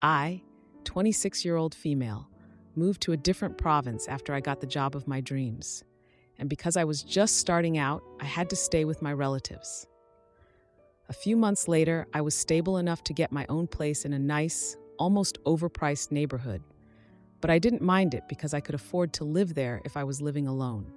I, 26-year-old female, moved to a different province after I got the job of my dreams. And because I was just starting out, I had to stay with my relatives. A few months later, I was stable enough to get my own place in a nice, almost overpriced neighborhood. But I didn't mind it because I could afford to live there if I was living alone.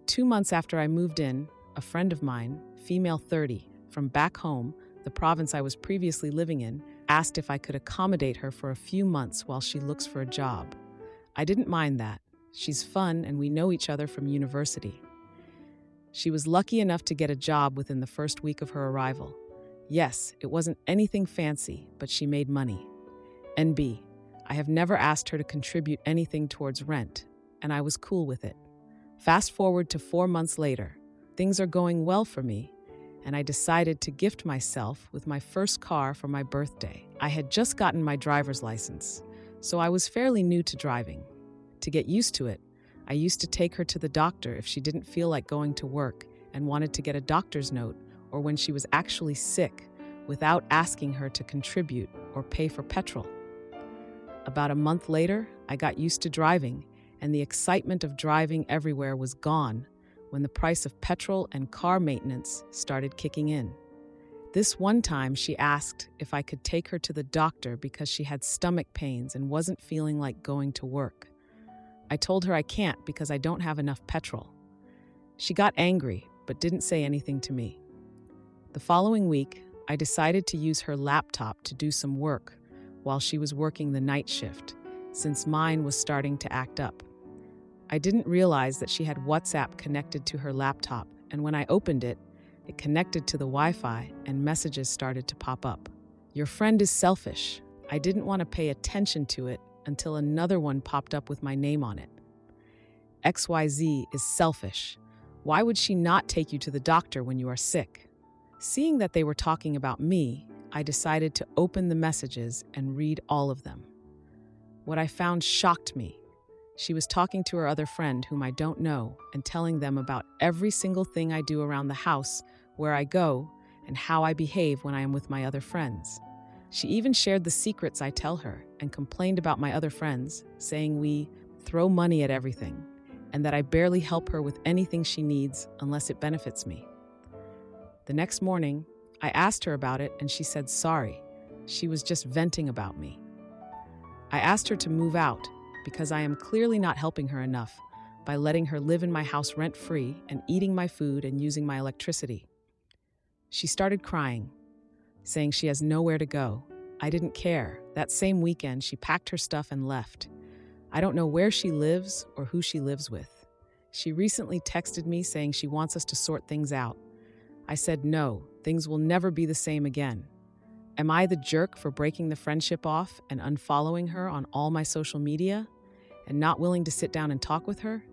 2 months after I moved in, a friend of mine, female 30, from back home, the province I was previously living in, asked if I could accommodate her for a few months while she looks for a job. I didn't mind that. She's fun and we know each other from university. She was lucky enough to get a job within the first week of her arrival. Yes, it wasn't anything fancy, but she made money. NB, I have never asked her to contribute anything towards rent, and I was cool with it. Fast forward to 4 months later, things are going well for me, and I decided to gift myself with my first car for my birthday. I had just gotten my driver's license, so I was fairly new to driving. To get used to it, I used to take her to the doctor if she didn't feel like going to work and wanted to get a doctor's note, or when she was actually sick, without asking her to contribute or pay for petrol. About a month later, I got used to driving, and the excitement of driving everywhere was gone when the price of petrol and car maintenance started kicking in. This one time, she asked if I could take her to the doctor because she had stomach pains and wasn't feeling like going to work. I told her I can't because I don't have enough petrol. She got angry, but didn't say anything to me. The following week, I decided to use her laptop to do some work while she was working the night shift, since mine was starting to act up. I didn't realize that she had WhatsApp connected to her laptop, and when I opened it, it connected to the Wi-Fi and messages started to pop up. Your friend is selfish. I didn't want to pay attention to it until another one popped up with my name on it. XYZ is selfish. Why would she not take you to the doctor when you are sick? Seeing that they were talking about me, I decided to open the messages and read all of them. What I found shocked me. She was talking to her other friend, whom I don't know, and telling them about every single thing I do around the house, where I go, and how I behave when I am with my other friends. She even shared the secrets I tell her and complained about my other friends, saying we throw money at everything, and that I barely help her with anything she needs unless it benefits me. The next morning, I asked her about it and she said sorry. She was just venting about me. I asked her to move out because I am clearly not helping her enough by letting her live in my house rent-free and eating my food and using my electricity. She started crying, saying she has nowhere to go. I didn't care. That same weekend, she packed her stuff and left. I don't know where she lives or who she lives with. She recently texted me saying she wants us to sort things out. I said no, things will never be the same again. Am I the jerk for breaking the friendship off and unfollowing her on all my social media and not willing to sit down and talk with her?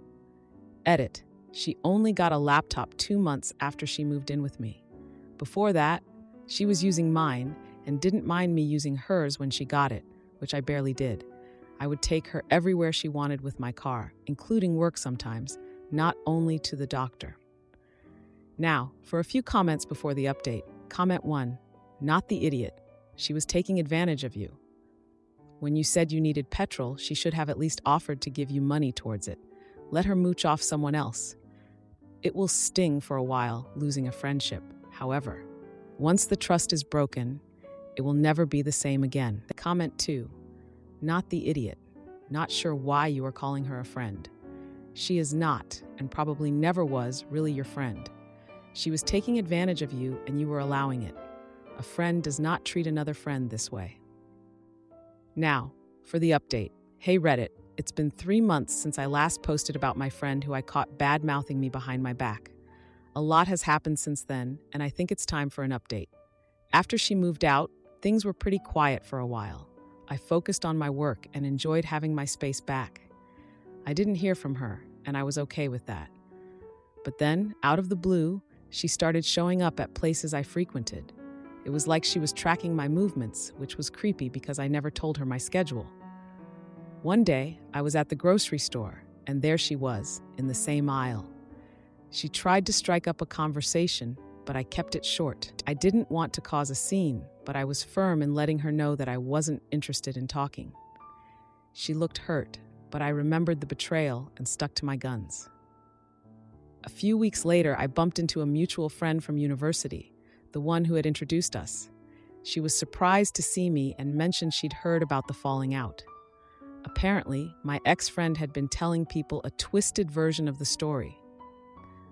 Edit. She only got a laptop 2 months after she moved in with me. Before that, she was using mine and didn't mind me using hers when she got it, which I barely did. I would take her everywhere she wanted with my car, including work sometimes, not only to the doctor. Now, for a few comments before the update. Comment 1. Not the idiot. She was taking advantage of you. When you said you needed petrol, she should have at least offered to give you money towards it. Let her mooch off someone else. It will sting for a while, losing a friendship. However, once the trust is broken, it will never be the same again. Comment 2. Not the idiot. Not sure why you are calling her a friend. She is not, and probably never was, really your friend. She was taking advantage of you and you were allowing it. A friend does not treat another friend this way. Now, for the update. Hey Reddit, it's been 3 months since I last posted about my friend who I caught bad-mouthing me behind my back. A lot has happened since then, and I think it's time for an update. After she moved out, things were pretty quiet for a while. I focused on my work and enjoyed having my space back. I didn't hear from her, and I was okay with that. But then, out of the blue, she started showing up at places I frequented. It was like she was tracking my movements, which was creepy because I never told her my schedule. One day, I was at the grocery store, and there she was, in the same aisle. She tried to strike up a conversation, but I kept it short. I didn't want to cause a scene, but I was firm in letting her know that I wasn't interested in talking. She looked hurt, but I remembered the betrayal and stuck to my guns. A few weeks later, I bumped into a mutual friend from university, the one who had introduced us. She was surprised to see me and mentioned she'd heard about the falling out. Apparently, my ex-friend had been telling people a twisted version of the story,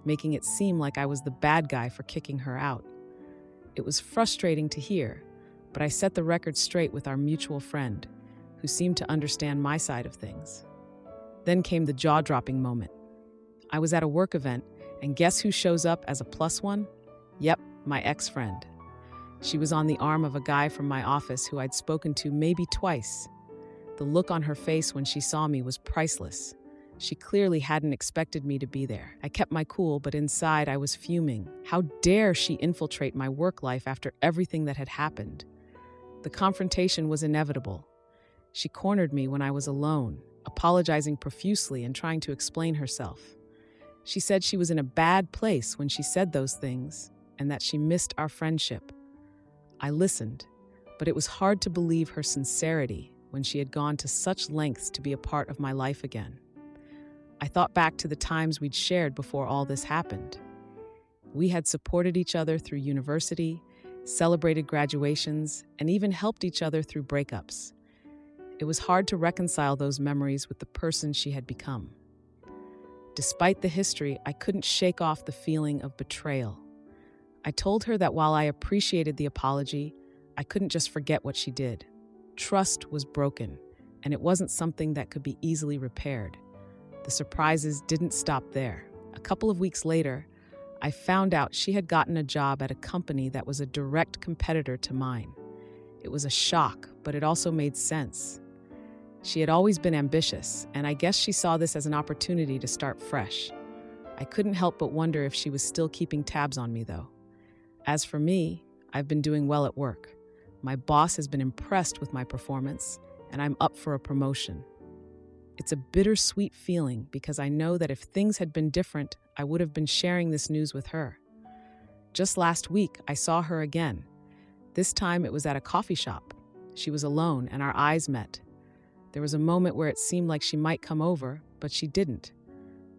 making it seem like I was the bad guy for kicking her out. It was frustrating to hear, but I set the record straight with our mutual friend, who seemed to understand my side of things. Then came the jaw-dropping moment. I was at a work event, and guess who shows up as a plus one? Yep, my ex-friend. She was on the arm of a guy from my office who I'd spoken to maybe twice. The look on her face when she saw me was priceless. She clearly hadn't expected me to be there. I kept my cool, but inside I was fuming. How dare she infiltrate my work life after everything that had happened? The confrontation was inevitable. She cornered me when I was alone, apologizing profusely and trying to explain herself. She said she was in a bad place when she said those things, and that she missed our friendship. I listened, but it was hard to believe her sincerity when she had gone to such lengths to be a part of my life again. I thought back to the times we'd shared before all this happened. We had supported each other through university, celebrated graduations, and even helped each other through breakups. It was hard to reconcile those memories with the person she had become. Despite the history, I couldn't shake off the feeling of betrayal. I told her that while I appreciated the apology, I couldn't just forget what she did. Trust was broken, and it wasn't something that could be easily repaired. The surprises didn't stop there. A couple of weeks later, I found out she had gotten a job at a company that was a direct competitor to mine. It was a shock, but it also made sense. She had always been ambitious, and I guess she saw this as an opportunity to start fresh. I couldn't help but wonder if she was still keeping tabs on me, though. As for me, I've been doing well at work. My boss has been impressed with my performance, and I'm up for a promotion. It's a bittersweet feeling because I know that if things had been different, I would have been sharing this news with her. Just last week, I saw her again. This time it was at a coffee shop. She was alone, and our eyes met. There was a moment where it seemed like she might come over, but she didn't.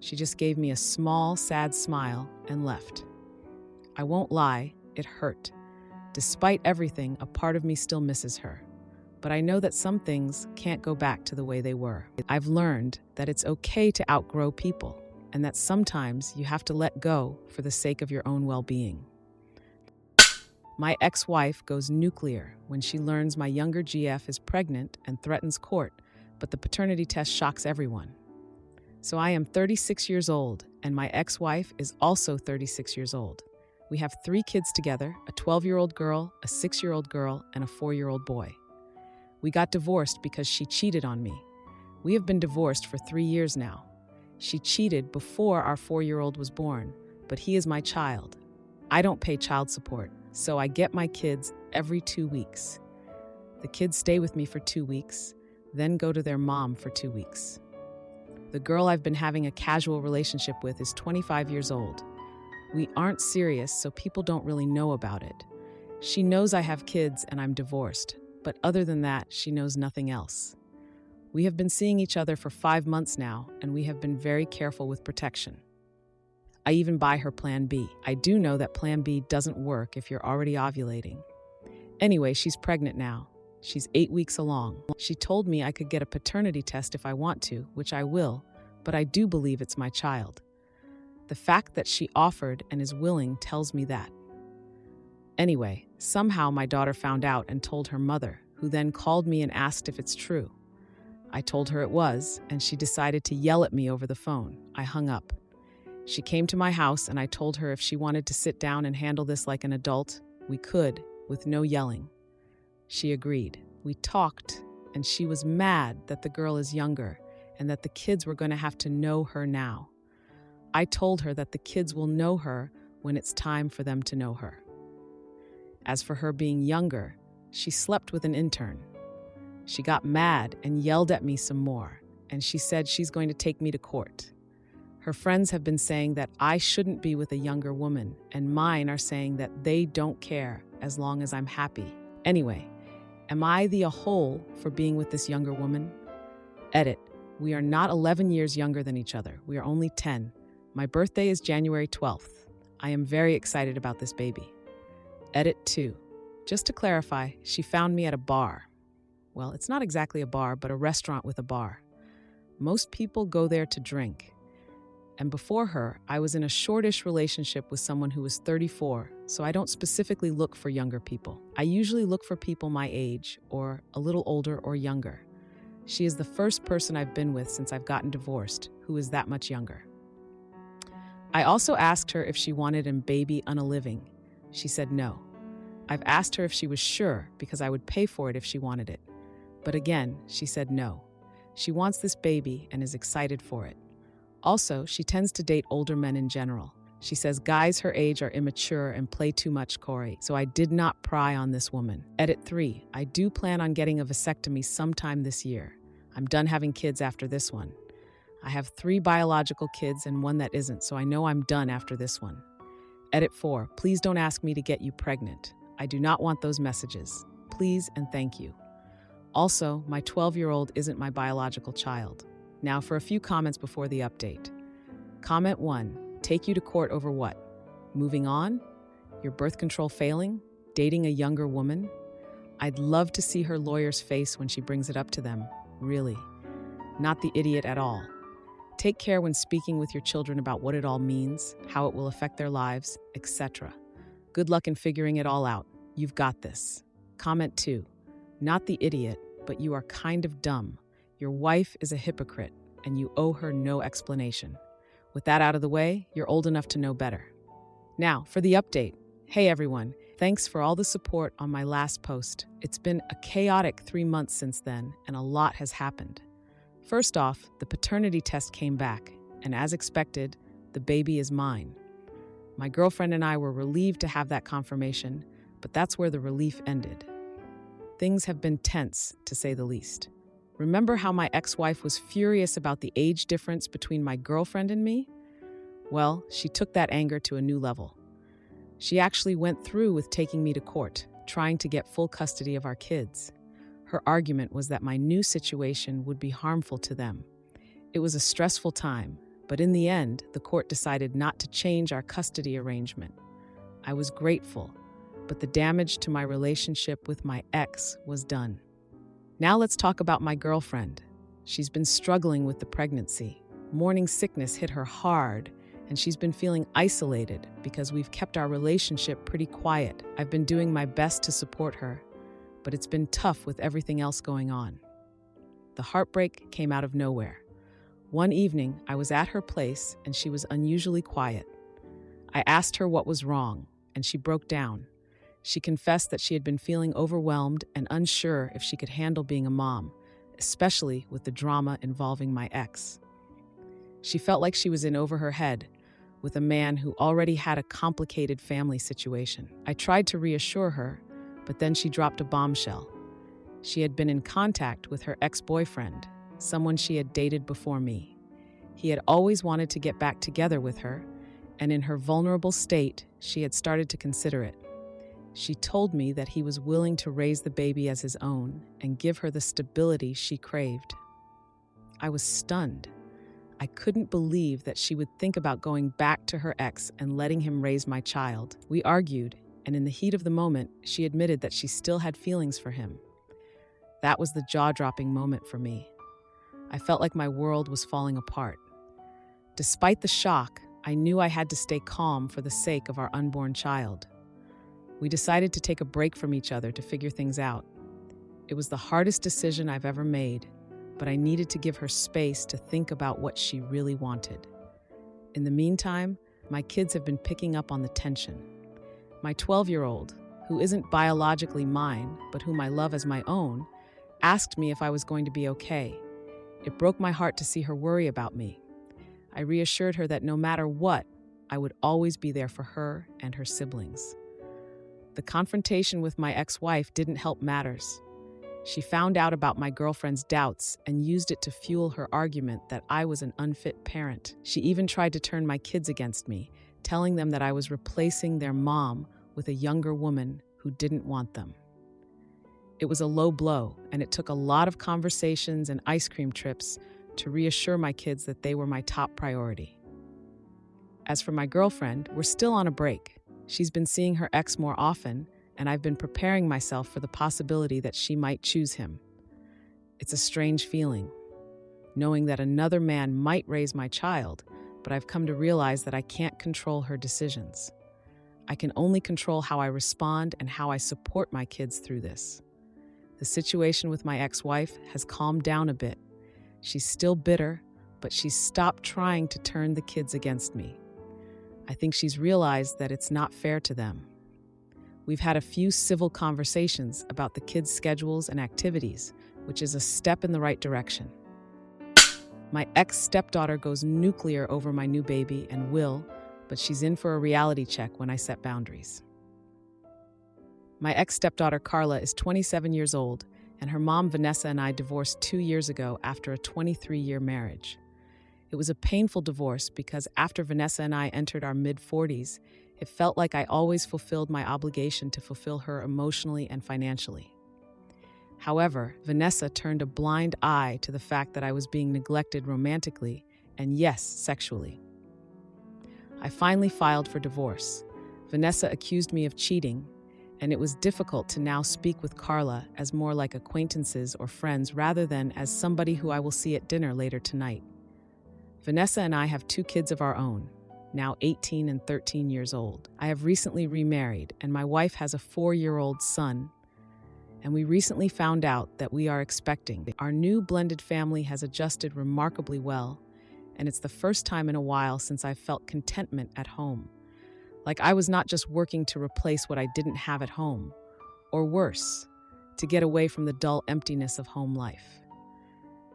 She just gave me a small, sad smile and left. I won't lie, it hurt. Despite everything, a part of me still misses her. But I know that some things can't go back to the way they were. I've learned that it's okay to outgrow people, and that sometimes you have to let go for the sake of your own well-being. My ex-wife goes nuclear when she learns my younger GF is pregnant and threatens court, but the paternity test shocks everyone. So I am 36 years old, and my ex-wife is also 36 years old. We have 3 kids together, a 12-year-old girl, a 6-year-old girl, and a 4-year-old boy. We got divorced because she cheated on me. We have been divorced for 3 years now. She cheated before our 4-year-old was born, but he is my child. I don't pay child support, so I get my kids every 2 weeks. The kids stay with me for 2 weeks, then go to their mom for 2 weeks. The girl I've been having a casual relationship with is 25 years old. We aren't serious, so people don't really know about it. She knows I have kids and I'm divorced, but other than that, she knows nothing else. We have been seeing each other for 5 months now, and we have been very careful with protection. I even buy her Plan B. I do know that Plan B doesn't work if you're already ovulating. Anyway, she's pregnant now. She's 8 weeks along. She told me I could get a paternity test if I want to, which I will, but I do believe it's my child. The fact that she offered and is willing tells me that. Anyway, somehow my daughter found out and told her mother, who then called me and asked if it's true. I told her it was, and she decided to yell at me over the phone. I hung up. She came to my house, and I told her if she wanted to sit down and handle this like an adult, we could, with no yelling. She agreed. We talked, and she was mad that the girl is younger and that the kids were going to have to know her now. I told her that the kids will know her when it's time for them to know her. As for her being younger, she slept with an intern. She got mad and yelled at me some more, and she said she's going to take me to court. Her friends have been saying that I shouldn't be with a younger woman, and mine are saying that they don't care as long as I'm happy. Anyway, am I the a hole for being with this younger woman? Edit. We are not 11 years younger than each other. We are only 10. My birthday is January 12th. I am very excited about this baby. Edit 2. Just to clarify, she found me at a bar. Well, it's not exactly a bar, but a restaurant with a bar. Most people go there to drink. And before her, I was in a shortish relationship with someone who was 34, so I don't specifically look for younger people. I usually look for people my age, or a little older or younger. She is the first person I've been with since I've gotten divorced who is that much younger. I also asked her if she wanted a baby on a living. She said no. I've asked her if she was sure because I would pay for it if she wanted it. But again, she said no. She wants this baby and is excited for it. Also, she tends to date older men in general. She says guys her age are immature and play too much Corey, so I did not pry on this woman. Edit 3. I do plan on getting a vasectomy sometime this year. I'm done having kids after this one. I have 3 biological kids and 1 that isn't, so I know I'm done after this one. Edit 4. Please don't ask me to get you pregnant. I do not want those messages. Please and thank you. Also, my 12-year-old isn't my biological child. Now for a few comments before the update. Comment 1. Take you to court over what? Moving on? Your birth control failing? Dating a younger woman? I'd love to see her lawyer's face when she brings it up to them. Really. Not the idiot at all. Take care when speaking with your children about what it all means, how it will affect their lives, etc. Good luck in figuring it all out. You've got this. Comment 2. Not the idiot, but you are kind of dumb. Your wife is a hypocrite, and you owe her no explanation. With that out of the way, you're old enough to know better. Now, for the update. Hey everyone, thanks for all the support on my last post. It's been a chaotic 3 months since then, and a lot has happened. First off, the paternity test came back, and as expected, the baby is mine. My girlfriend and I were relieved to have that confirmation, but that's where the relief ended. Things have been tense, to say the least. Remember how my ex-wife was furious about the age difference between my girlfriend and me? Well, she took that anger to a new level. She actually went through with taking me to court, trying to get full custody of our kids. Her argument was that my new situation would be harmful to them. It was a stressful time, but in the end, the court decided not to change our custody arrangement. I was grateful, but the damage to my relationship with my ex was done. Now let's talk about my girlfriend. She's been struggling with the pregnancy. Morning sickness hit her hard, and she's been feeling isolated because we've kept our relationship pretty quiet. I've been doing my best to support her, but it's been tough with everything else going on. The heartbreak came out of nowhere. One evening, I was at her place, and she was unusually quiet. I asked her what was wrong, and she broke down. She confessed that she had been feeling overwhelmed and unsure if she could handle being a mom, especially with the drama involving my ex. She felt like she was in over her head with a man who already had a complicated family situation. I tried to reassure her, but then she dropped a bombshell. She had been in contact with her ex-boyfriend, someone she had dated before me. He had always wanted to get back together with her, and in her vulnerable state, she had started to consider it. She told me that he was willing to raise the baby as his own and give her the stability she craved. I was stunned. I couldn't believe that she would think about going back to her ex and letting him raise my child. We argued, and in the heat of the moment, she admitted that she still had feelings for him. That was the jaw-dropping moment for me. I felt like my world was falling apart. Despite the shock, I knew I had to stay calm for the sake of our unborn child. We decided to take a break from each other to figure things out. It was the hardest decision I've ever made, but I needed to give her space to think about what she really wanted. In the meantime, my kids have been picking up on the tension. My 12-year-old, who isn't biologically mine, but whom I love as my own, asked me if I was going to be okay. It broke my heart to see her worry about me. I reassured her that no matter what, I would always be there for her and her siblings. The confrontation with my ex-wife didn't help matters. She found out about my girlfriend's doubts and used it to fuel her argument that I was an unfit parent. She even tried to turn my kids against me, telling them that I was replacing their mom with a younger woman who didn't want them. It was a low blow, and it took a lot of conversations and ice cream trips to reassure my kids that they were my top priority. As for my girlfriend, we're still on a break. She's been seeing her ex more often, and I've been preparing myself for the possibility that she might choose him. It's a strange feeling, knowing that another man might raise my child, but I've come to realize that I can't control her decisions. I can only control how I respond and how I support my kids through this. The situation with my ex-wife has calmed down a bit. She's still bitter, but she's stopped trying to turn the kids against me. I think she's realized that it's not fair to them. We've had a few civil conversations about the kids' schedules and activities, which is a step in the right direction. My ex-stepdaughter goes nuclear over my new baby and will, but she's in for a reality check when I set boundaries. My ex-stepdaughter Carla is 27 years old, and her mom Vanessa and I divorced 2 years ago after a 23-year marriage. It was a painful divorce because after Vanessa and I entered our mid-40s, it felt like I always fulfilled my obligation to fulfill her emotionally and financially. However, Vanessa turned a blind eye to the fact that I was being neglected romantically and, yes, sexually. I finally filed for divorce. Vanessa accused me of cheating, and it was difficult to now speak with Carla as more like acquaintances or friends rather than as somebody who I will see at dinner later tonight. Vanessa and I have 2 kids of our own, now 18 and 13 years old. I have recently remarried, and my wife has a 4-year-old son, and we recently found out that we are expecting. Our new blended family has adjusted remarkably well, and it's the first time in a while since I've felt contentment at home. Like I was not just working to replace what I didn't have at home, or worse, to get away from the dull emptiness of home life.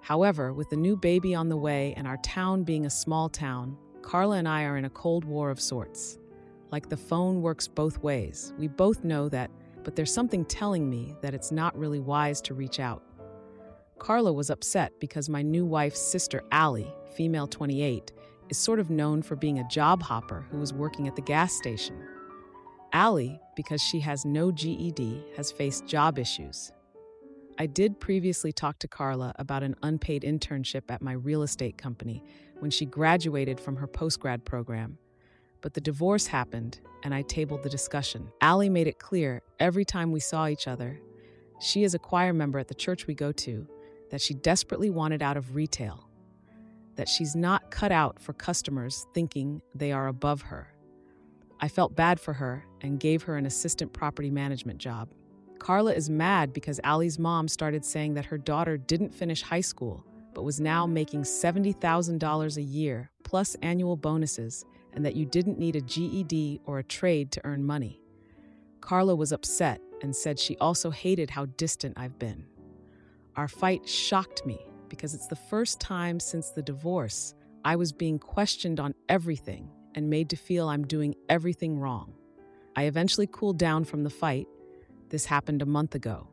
However, with the new baby on the way and our town being a small town, Carla and I are in a cold war of sorts. Like the phone works both ways. We both know that, but there's something telling me that it's not really wise to reach out. Carla was upset because my new wife's sister, Allie, female 28, is sort of known for being a job hopper who was working at the gas station. Allie, because she has no GED, has faced job issues. I did previously talk to Carla about an unpaid internship at my real estate company when she graduated from her postgrad program, but the divorce happened and I tabled the discussion. Allie made it clear every time we saw each other, she is a choir member at the church we go to, that she desperately wanted out of retail, that she's not cut out for customers thinking they are above her. I felt bad for her and gave her an assistant property management job. Carla is mad because Allie's mom started saying that her daughter didn't finish high school, but was now making $70,000 a year plus annual bonuses, and that you didn't need a GED or a trade to earn money. Carla was upset and said she also hated how distant I've been. Our fight shocked me because it's the first time since the divorce I was being questioned on everything and made to feel I'm doing everything wrong. I eventually cooled down from the fight. This happened a month ago.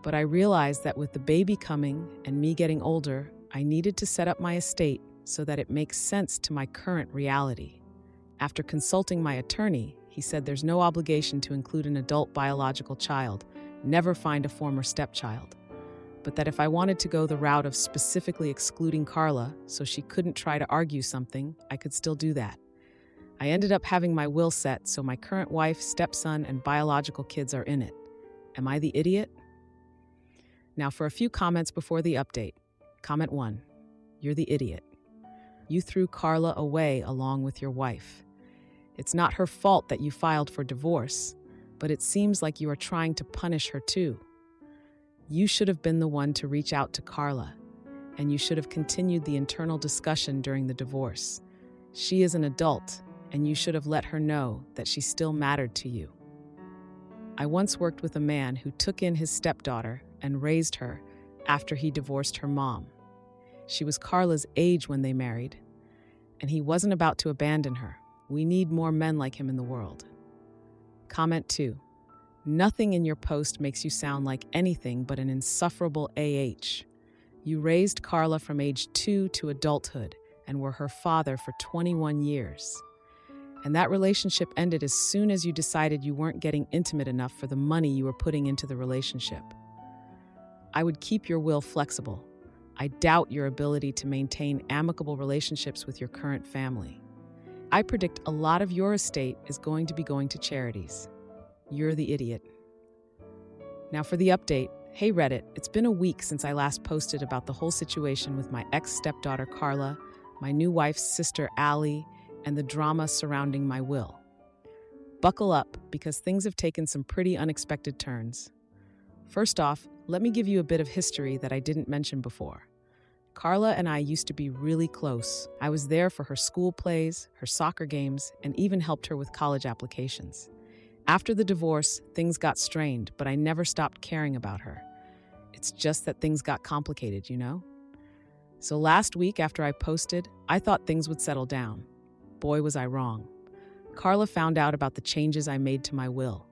But I realized that with the baby coming and me getting older, I needed to set up my estate so that it makes sense to my current reality. After consulting my attorney, he said there's no obligation to include an adult biological child, never find a former stepchild, but that if I wanted to go the route of specifically excluding Carla so she couldn't try to argue something, I could still do that. I ended up having my will set so my current wife, stepson, and biological kids are in it. Am I the idiot? Now for a few comments before the update. Comment 1. You're the idiot. You threw Carla away along with your wife. It's not her fault that you filed for divorce, but it seems like you are trying to punish her too. You should have been the one to reach out to Carla, and you should have continued the internal discussion during the divorce. She is an adult, and you should have let her know that she still mattered to you. I once worked with a man who took in his stepdaughter and raised her after he divorced her mom. She was Carla's age when they married, and he wasn't about to abandon her. We need more men like him in the world. Comment 2. Nothing in your post makes you sound like anything but an insufferable AH. You raised Carla from age 2 to adulthood and were her father for 21 years. And that relationship ended as soon as you decided you weren't getting intimate enough for the money you were putting into the relationship. I would keep your will flexible. I doubt your ability to maintain amicable relationships with your current family. I predict a lot of your estate is going to be going to charities. You're the idiot. Now for the update. Hey Reddit, it's been a week since I last posted about the whole situation with my ex-stepdaughter Carla, my new wife's sister Allie, and the drama surrounding my will. Buckle up, because things have taken some pretty unexpected turns. First off, let me give you a bit of history that I didn't mention before. Carla and I used to be really close. I was there for her school plays, her soccer games, and even helped her with college applications. After the divorce, things got strained, but I never stopped caring about her. It's just that things got complicated, you know? So last week after I posted, I thought things would settle down. Boy, was I wrong. Carla found out about the changes I made to my will.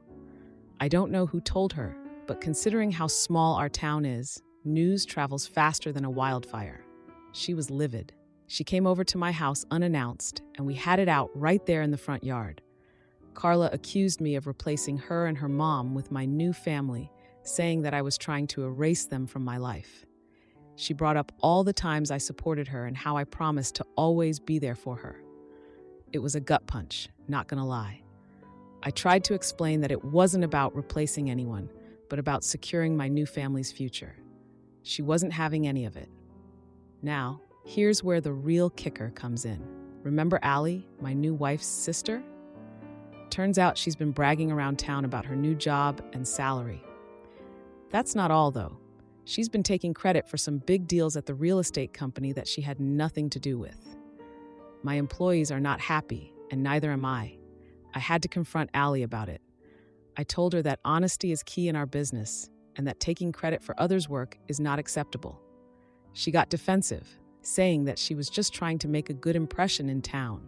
I don't know who told her, but considering how small our town is, news travels faster than a wildfire. She was livid. She came over to my house unannounced, and we had it out right there in the front yard. Carla accused me of replacing her and her mom with my new family, saying that I was trying to erase them from my life. She brought up all the times I supported her and how I promised to always be there for her. It was a gut punch, not gonna lie. I tried to explain that it wasn't about replacing anyone, but about securing my new family's future. She wasn't having any of it. Now, here's where the real kicker comes in. Remember Allie, my new wife's sister? Turns out she's been bragging around town about her new job and salary. That's not all, though. She's been taking credit for some big deals at the real estate company that she had nothing to do with. My employees are not happy, and neither am I. I had to confront Allie about it. I told her that honesty is key in our business, and that taking credit for others' work is not acceptable. She got defensive, saying that she was just trying to make a good impression in town.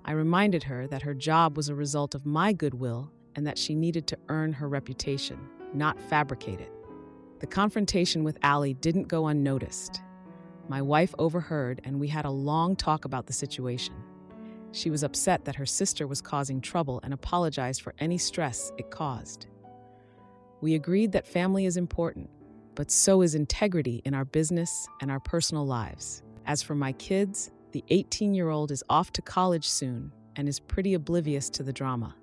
I reminded her that her job was a result of my goodwill and that she needed to earn her reputation, not fabricate it. The confrontation with Allie didn't go unnoticed. My wife overheard, and we had a long talk about the situation. She was upset that her sister was causing trouble and apologized for any stress it caused. We agreed that family is important, but so is integrity in our business and our personal lives. As for my kids, the 18-year-old is off to college soon and is pretty oblivious to the drama.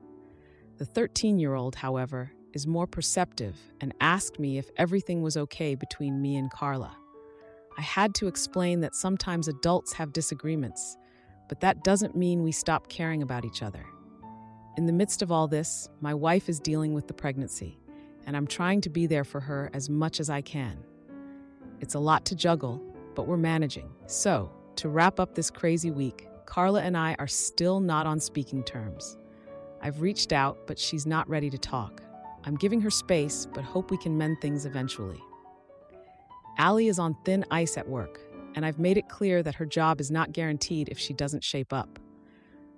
The 13-year-old, however, is more perceptive and asked me if everything was okay between me and Carla. I had to explain that sometimes adults have disagreements, but that doesn't mean we stop caring about each other. In the midst of all this, my wife is dealing with the pregnancy, and I'm trying to be there for her as much as I can. It's a lot to juggle, but we're managing. So, to wrap up this crazy week, Carla and I are still not on speaking terms. I've reached out, but she's not ready to talk. I'm giving her space, but hope we can mend things eventually. Allie is on thin ice at work, and I've made it clear that her job is not guaranteed if she doesn't shape up.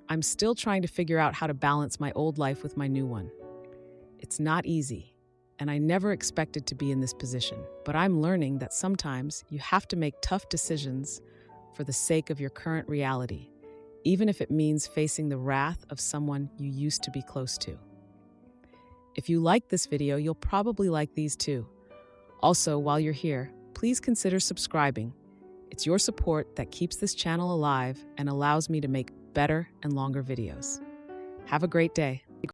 I'm still trying to figure out how to balance my old life with my new one. It's not easy, and I never expected to be in this position, but I'm learning that sometimes you have to make tough decisions for the sake of your current reality, even if it means facing the wrath of someone you used to be close to. If you like this video, you'll probably like these too. Also, while you're here, please consider subscribing. It's your support that keeps this channel alive and allows me to make better and longer videos. Have a great day.